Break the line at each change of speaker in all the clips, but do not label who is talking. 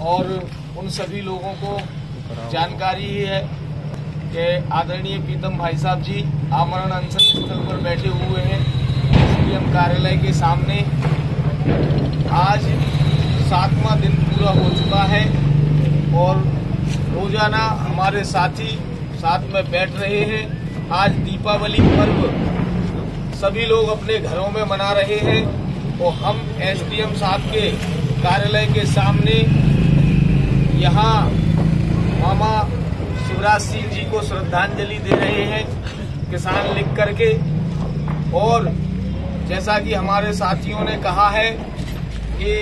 और उन सभी लोगों को जानकारी ही है कि आदरणीय प्रीतम भाई साहब जी आमरण अनशन स्थल पर बैठे हुए हैं एसडीएम कार्यालय के सामने। आज 7वां दिन पूरा हो चुका है और रोजाना हमारे साथी साथ में बैठ रहे हैं। आज दीपावली पर्व सभी लोग अपने घरों में मना रहे हैं और हम एसडीएम साहब के कार्यालय के सामने यहाँ मामा शिवराज सिंह जी को श्रद्धांजलि दे रहे हैं किसान लिख करके। और जैसा कि हमारे साथियों ने कहा है कि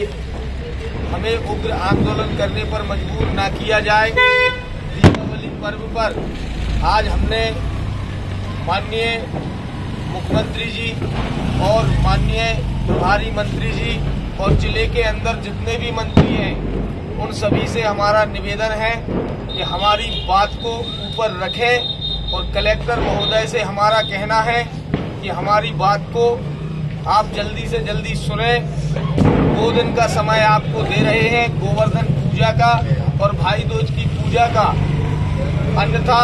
हमें उग्र आंदोलन करने पर मजबूर ना किया जाए। दीपावली पर्व पर आज हमने माननीय मुख्यमंत्री जी और माननीय प्रभारी मंत्री जी और जिले के अंदर जितने भी मंत्री हैं उन सभी से हमारा निवेदन है कि हमारी बात को ऊपर रखें और कलेक्टर महोदय से हमारा कहना है कि हमारी बात को आप जल्दी से जल्दी सुने। 2 दिन का समय आपको दे रहे हैं गोवर्धन पूजा का और भाई दूज की पूजा का, अन्यथा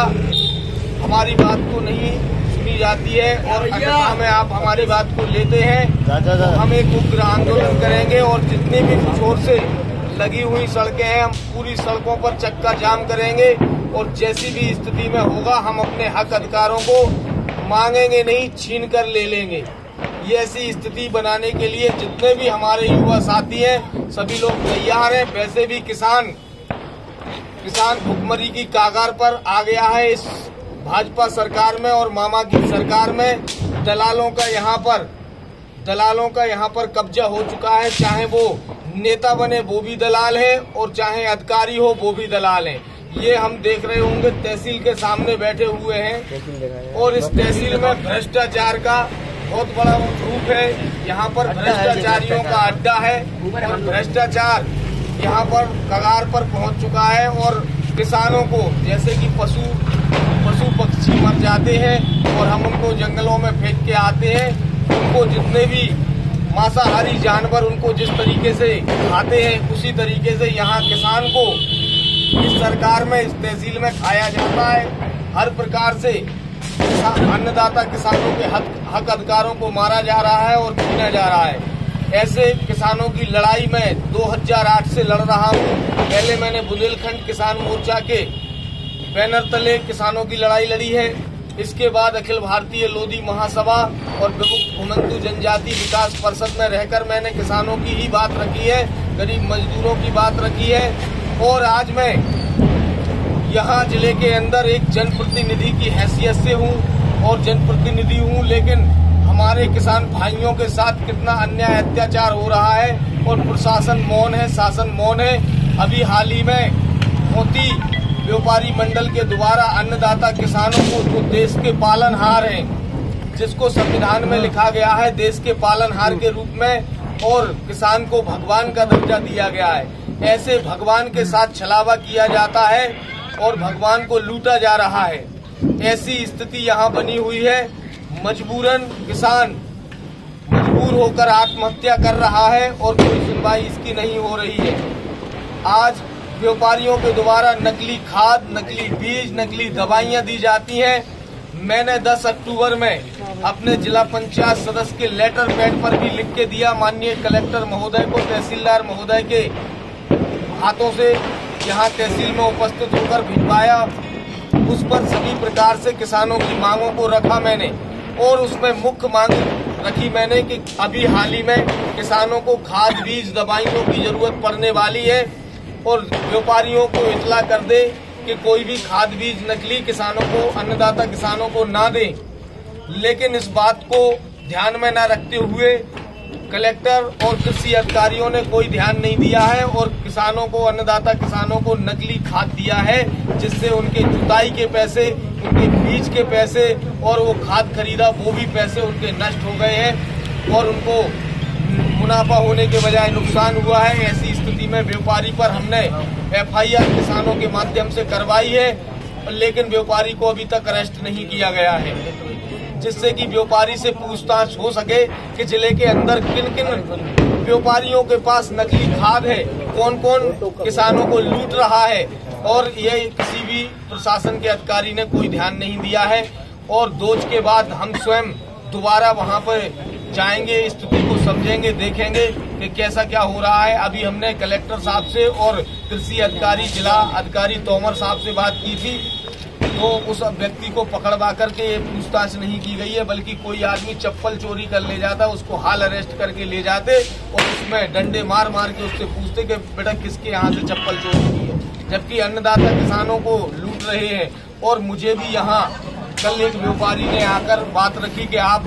हमारी बात को नहीं सुनी जाती है और अन्यथा में आप हमारी बात को लेते हैं तो हम एक उग्र आंदोलन करेंगे और जितनी भी कुछ से लगी हुई सड़कें हैं हम पूरी सड़कों पर चक्का जाम करेंगे और जैसी भी स्थिति में होगा हम अपने हक अधिकारों को मांगेंगे नहीं, छीन कर ले लेंगे। ये ऐसी स्थिति बनाने के लिए जितने भी हमारे युवा साथी हैं सभी लोग तैयार हैं। वैसे भी किसान भुखमरी की कागार पर आ गया है इस भाजपा सरकार में और मामा की सरकार में। दलालों का यहाँ पर कब्जा हो चुका है। चाहे वो नेता बने वो भी दलाल है और चाहे अधिकारी हो वो भी दलाल है। ये हम देख रहे होंगे तहसील के सामने बैठे हुए हैं और इस तहसील में भ्रष्टाचार का बहुत बड़ा रूप है। यहाँ पर भ्रष्टाचारियों का अड्डा है और भ्रष्टाचार यहाँ पर कगार पर पहुँच चुका है। और किसानों को जैसे कि पशु पक्षी मर जाते हैं और हम उनको जंगलों में फेंक के आते हैं, उनको जितने भी मांसाहारी जानवर उनको जिस तरीके से खाते हैं उसी तरीके से यहाँ किसान को इस सरकार में इस तहसील में खाया जाता है। हर प्रकार से अन्नदाता किसानों के हक अधिकारों को मारा जा रहा है और छीना जा रहा है। ऐसे किसानों की लड़ाई में 2008 से लड़ रहा हूँ। पहले मैंने बुंदेलखंड किसान मोर्चा के बैनर तले किसानों की लड़ाई लड़ी है। इसके बाद अखिल भारतीय लोधी महासभा और घुमंतु जनजाति विकास परिषद में रहकर मैंने किसानों की ही बात रखी है, गरीब मजदूरों की बात रखी है। और आज मैं यहाँ जिले के अंदर एक जनप्रतिनिधि की हैसियत से हूँ और जनप्रतिनिधि हूँ, लेकिन हमारे किसान भाइयों के साथ कितना अन्याय अत्याचार हो रहा है और प्रशासन मौन है, शासन मौन है। अभी हाल ही में मोती व्यापारी मंडल के द्वारा अन्नदाता किसानों को जो देश के पालनहार हैं, जिसको संविधान में लिखा गया है देश के पालनहार के रूप में, और किसान को भगवान का दर्जा दिया गया है। ऐसे भगवान के साथ छलावा किया जाता है और भगवान को लूटा जा रहा है। ऐसी स्थिति यहाँ बनी हुई है। मजबूरन किसान मजबूर होकर आत्महत्या कर रहा है और कोई सुनवाई इसकी नहीं हो रही है। आज व्यापारियों के द्वारा नकली खाद, नकली बीज, नकली दवाइयां दी जाती हैं। मैंने 10 अक्टूबर में अपने जिला पंचायत सदस्य के लेटर पैड पर भी लिख के दिया माननीय कलेक्टर महोदय को, तहसीलदार महोदय के हाथों से यहाँ तहसील में उपस्थित होकर भिजवाया। उस पर सभी प्रकार से किसानों की मांगों को रखा मैंने और उसमें मुख्य मांग रखी मैंने कि अभी हाल ही में किसानों को खाद, बीज, दवाइयों की जरूरत पड़ने वाली है और व्यापारियों को इतला कर दे कि कोई भी खाद बीज नकली किसानों को, अन्नदाता किसानों को ना दे। लेकिन इस बात को ध्यान में न रखते हुए कलेक्टर और कृषि अधिकारियों ने कोई ध्यान नहीं दिया है और किसानों को, अन्नदाता किसानों को नकली खाद दिया है, जिससे उनके जुताई के पैसे, उनके बीज के पैसे और वो खाद खरीदा वो भी पैसे उनके नष्ट हो गए हैं और उनको मुनाफा होने के बजाय नुकसान हुआ है। ऐसी स्थिति में व्यापारी पर हमने FIR किसानों के माध्यम से करवाई है, लेकिन व्यापारी को अभी तक अरेस्ट नहीं किया गया है, जिससे कि व्यापारी से पूछताछ हो सके कि जिले के अंदर किन किन व्यापारियों के पास नकली खाद है, कौन कौन किसानों को लूट रहा है, और ये किसी भी प्रशासन के अधिकारी ने कोई ध्यान नहीं दिया है। और दोज के बाद हम स्वयं दोबारा वहां पर जाएंगे, स्थिति को समझेंगे, देखेंगे कि कैसा क्या हो रहा है। अभी हमने कलेक्टर साहब से और कृषि अधिकारी, जिला अधिकारी तोमर साहब से बात की थी, तो उस व्यक्ति को पकड़वा करके ये पूछताछ नहीं की गई है, बल्कि कोई आदमी चप्पल चोरी कर ले जाता, उसको हाल अरेस्ट करके ले जाते और उसमें डंडे मार मार के उससे पूछते कि बेटा किसके यहाँ से चप्पल चोरी की है, जबकि अन्नदाता किसानों को लूट रहे हैं। और मुझे भी यहाँ कल एक व्यापारी ने आकर बात रखी कि आप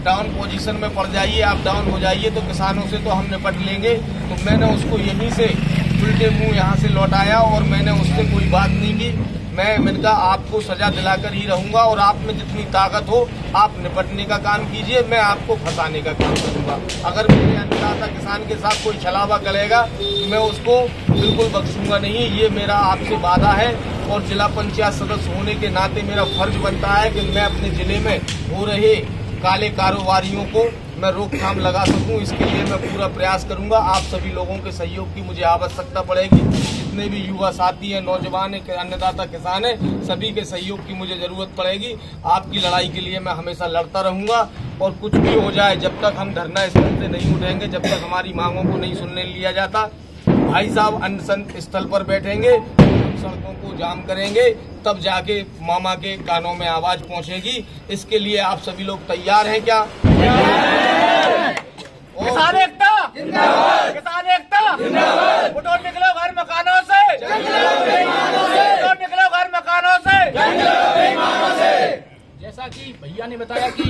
डाउन पोजीशन में पड़ जाइए, आप डाउन हो जाइए तो किसानों से तो हम निपट लेंगे। तो मैंने उसको यहीं से उल्टे मुंह यहाँ से लौटाया और मैंने उससे कोई बात नहीं की। मैंने कहा आपको सजा दिलाकर ही रहूंगा और आप में जितनी ताकत हो आप निपटने का काम कीजिए, मैं आपको फंसाने का काम करूंगा। अगर मेरे अन्नदाता किसान के साथ कोई छलावा करेगा तो मैं उसको बिल्कुल बख्शूंगा नहीं। ये मेरा आपसे वादा है और जिला पंचायत सदस्य होने के नाते मेरा फर्ज बनता है कि मैं अपने जिले में हो रहे काले कारोबारियों को मैं रोकथाम लगा सकूं। इसके लिए मैं पूरा प्रयास करूंगा। आप सभी लोगों के सहयोग की मुझे आवश्यकता पड़ेगी। जितने भी युवा साथी हैं, नौजवान हैं, अन्नदाता किसान हैं, सभी के सहयोग की मुझे जरूरत पड़ेगी। आपकी लड़ाई के लिए मैं हमेशा लड़ता रहूंगा और कुछ भी हो जाए, जब तक हम धरना स्थल से नहीं उठेंगे, जब तक हमारी मांगों को नहीं सुनने लिया जाता, भाई साहब अनशन स्थल पर बैठेंगे, सड़कों को जाम करेंगे, तब जाके मामा के कानों में आवाज पहुंचेगी। इसके लिए आप सभी लोग तैयार हैं क्या?
किसान एकता जिंदाबाद, किसान एकता जिंदाबाद। उठो निकलो घर मकानों से, उठो निकलो घर मकानों से। जैसा कि भैया ने बताया कि